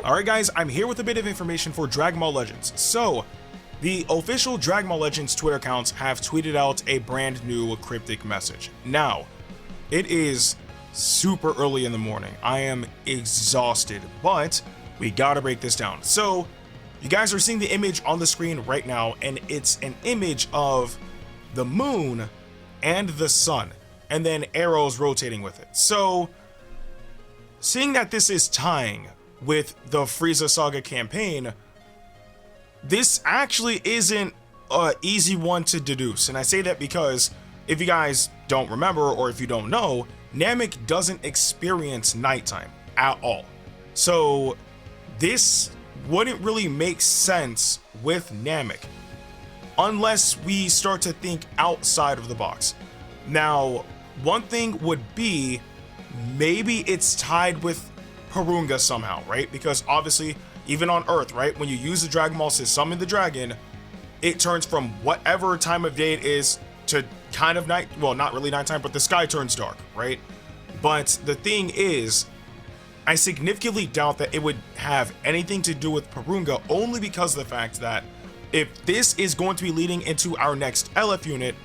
Alright guys, I'm here with a bit of information for Dragon Ball Legends. So, the official Dragon Ball Legends Twitter accounts have tweeted out a brand new cryptic message. Now, it is super early in the morning. I am exhausted, but we gotta break this down. So, you guys are seeing the image on the screen right now, and it's an image of the moon and the sun, and then arrows rotating with it. So, seeing that this is tying with the Frieza Saga campaign, this actually isn't an easy one to deduce. And I say that because if you guys don't remember, or if you don't know, Namek doesn't experience nighttime at all. So this wouldn't really make sense with Namek unless we start to think outside of the box. Now, one thing would be maybe it's tied with Porunga somehow, right? Because obviously, even on Earth, right, when you use the Dragon Balls to summon the dragon, it turns from whatever time of day it is to kind of night, well, not really nighttime, but the sky turns dark, right? But the thing is, I significantly doubt that it would have anything to do with Porunga, only because of the fact that if this is going to be leading into our next LF unit,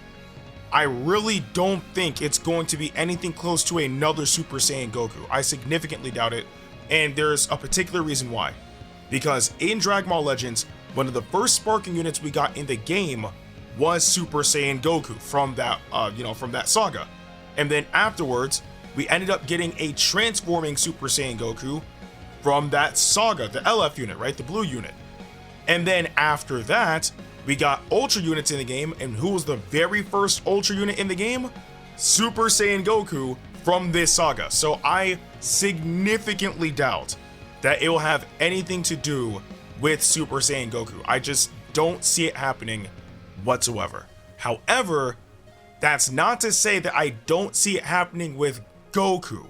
I really don't think it's going to be anything close to another Super Saiyan Goku. I significantly doubt it, and there's a particular reason why. Because in Dragon Ball Legends, one of the first sparking units we got in the game was Super Saiyan Goku from that, from that saga. And then afterwards, we ended up getting a transforming Super Saiyan Goku from that saga, the LF unit, right, the blue unit. And then after that, we got Ultra units in the game, and who was the very first Ultra unit in the game? Super Saiyan Goku from this saga. So I significantly doubt that it will have anything to do with Super Saiyan Goku. I just don't see it happening whatsoever. However, that's not to say that I don't see it happening with Goku.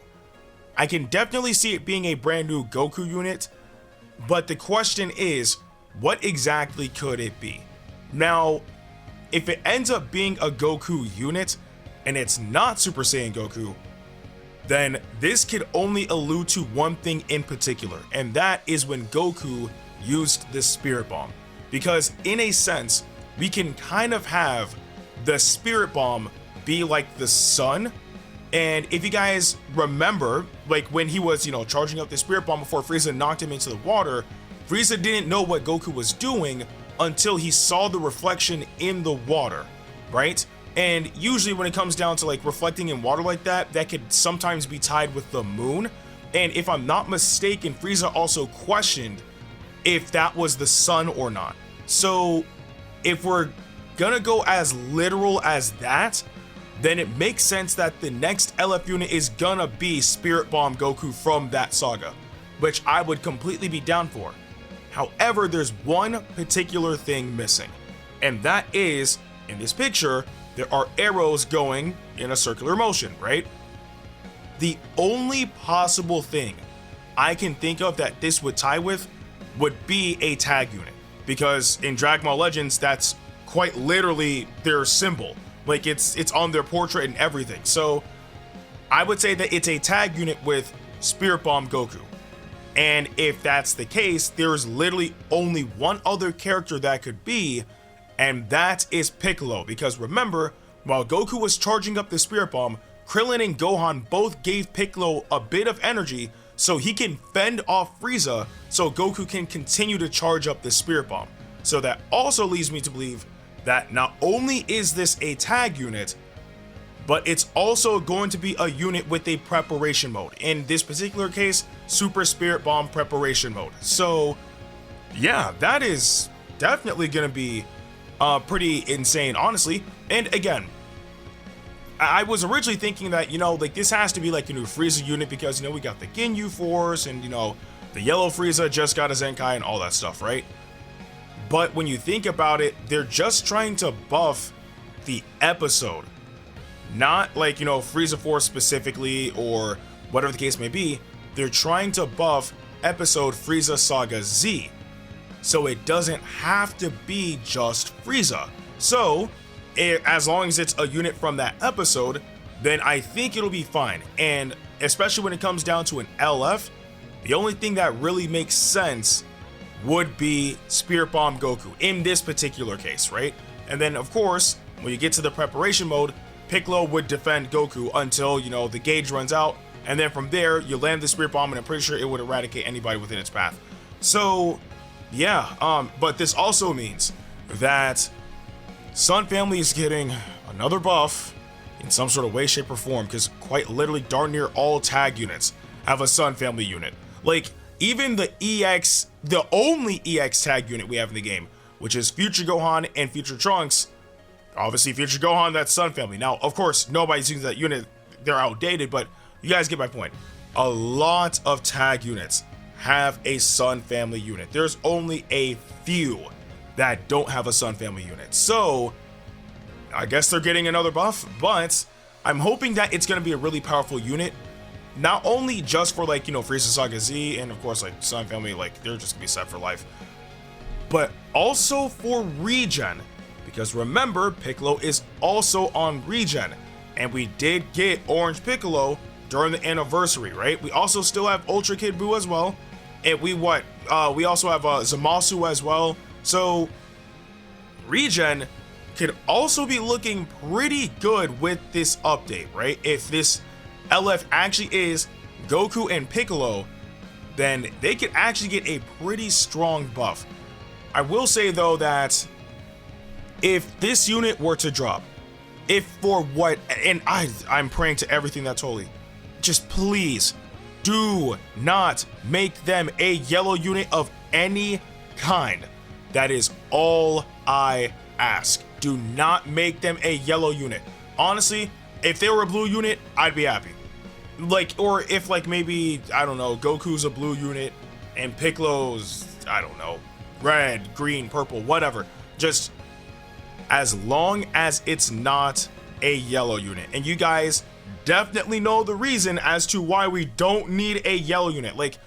I can definitely see it being a brand new Goku unit, but the question is, what exactly could it be? Now, if it ends up being a Goku unit and it's not Super Saiyan Goku, then this could only allude to one thing in particular, and that is when Goku used the Spirit Bomb. Because in a sense, we can kind of have the Spirit Bomb be like the sun. And if you guys remember, like when he was, charging up the Spirit Bomb before Frieza knocked him into the water, Frieza didn't know what Goku was doing until he saw the reflection in the water, right? And usually when it comes down to like reflecting in water like that, that could sometimes be tied with the moon. And if I'm not mistaken, Frieza also questioned if that was the sun or not. So if we're gonna go as literal as that, then it makes sense that the next LF unit is gonna be Spirit Bomb Goku from that saga, which I would completely be down for. However, there's one particular thing missing, and that is, in this picture, there are arrows going in a circular motion, right? The only possible thing I can think of that this would tie with would be a tag unit, because in Dragon Ball Legends, that's quite literally their symbol. Like it's on their portrait and everything. So I would say that it's a tag unit with Spirit Bomb Goku. And if that's the case, there's literally only one other character that could be, and that is Piccolo. Because remember, while Goku was charging up the Spirit Bomb, Krillin and Gohan both gave Piccolo a bit of energy so he can fend off Frieza, so Goku can continue to charge up the Spirit Bomb. So that also leads me to believe that not only is this a tag unit, but it's also going to be a unit with a preparation mode. In this particular case, Super Spirit Bomb preparation mode. So yeah, that is definitely going to be pretty insane, honestly. And again, I was originally thinking that, like this has to be like a new Frieza unit because, we got the Ginyu Force and, the Yellow Frieza just got a Zenkai and all that stuff, right? But when you think about it, they're just trying to buff the episode. Not like, Frieza Force specifically or whatever the case may be. They're trying to buff episode Frieza Saga Z. So it doesn't have to be just Frieza. So, as long as it's a unit from that episode, then I think it'll be fine. And especially when it comes down to an LF, the only thing that really makes sense would be Spirit Bomb Goku in this particular case, right? And then of course, when you get to the preparation mode, Piccolo would defend Goku until, you know, the gauge runs out, and then from there you land the Spirit Bomb, and I'm pretty sure it would eradicate anybody within its path. So yeah, but this also means that Sun Family is getting another buff in some sort of way, shape, or form, because quite literally darn near all tag units have a Sun Family unit. Like, even the EX, the only EX tag unit we have in the game, which is Future Gohan and Future Trunks. Obviously, Future Gohan, that's Sun Family. Now, of course, nobody's using that unit. They're outdated, but you guys get my point. A lot of tag units have a Sun Family unit. There's only a few that don't have a Sun Family unit. So, I guess they're getting another buff, but I'm hoping that it's going to be a really powerful unit. Not only just for, like, you know, Frieza Saga Z, and of course, like, Sun Family, like, they're just gonna be set for life, but also for regen, because remember, Piccolo is also on regen, and we did get Orange Piccolo during the anniversary, right? We also still have Ultra Kid Buu as well, and we also have Zamasu as well. So regen could also be looking pretty good with this update, right? If this LF actually is Goku and Piccolo, then they could actually get a pretty strong buff. I will say though that if this unit were to drop, if for what, and I'm praying to everything that's holy, just please do not make them a yellow unit of any kind. That is all I ask. Do not make them a yellow unit. Honestly, if they were a blue unit, I'd be happy. Like, or if, like, maybe, I don't know, Goku's a blue unit and Piccolo's, I don't know, red, green, purple, whatever. Just as long as it's not a yellow unit. And you guys definitely know the reason as to why we don't need a yellow unit. Like,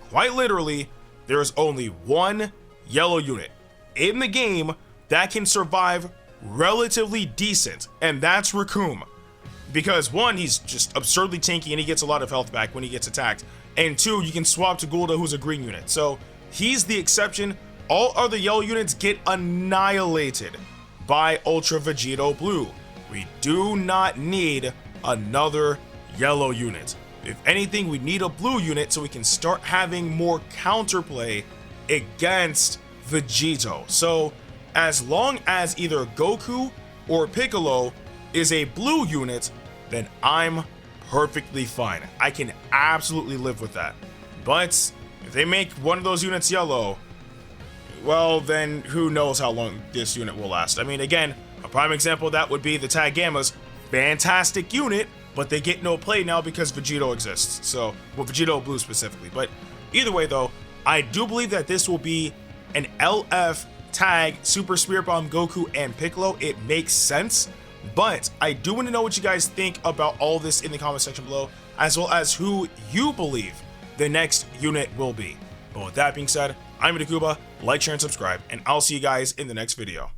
quite literally, there's only one yellow unit in the game that can survive relatively decent, and that's Recoome. Because one, he's just absurdly tanky and he gets a lot of health back when he gets attacked, and two, you can swap to Gulda, who's a green unit. So he's the exception. All other yellow units get annihilated by Ultra Vegito Blue. We do not need another yellow unit. If anything, we need a blue unit so we can start having more counterplay against Vegito. So as long as either Goku or Piccolo is a blue unit, then I'm perfectly fine. I can absolutely live with that. But if they make one of those units yellow, well, then who knows how long this unit will last. I mean, again, a prime example of that would be the Tag Gammas. Fantastic unit, but they get no play now because Vegito exists. So, well, Vegito Blue specifically. But either way, though, I do believe that this will be an LF tag Super Spirit Bomb Goku and Piccolo. It makes sense. But I do want to know what you guys think about all this in the comment section below, as well as who you believe the next unit will be. But with that being said, I'm Ndukauba. Like, share, and subscribe, and I'll see you guys in the next video.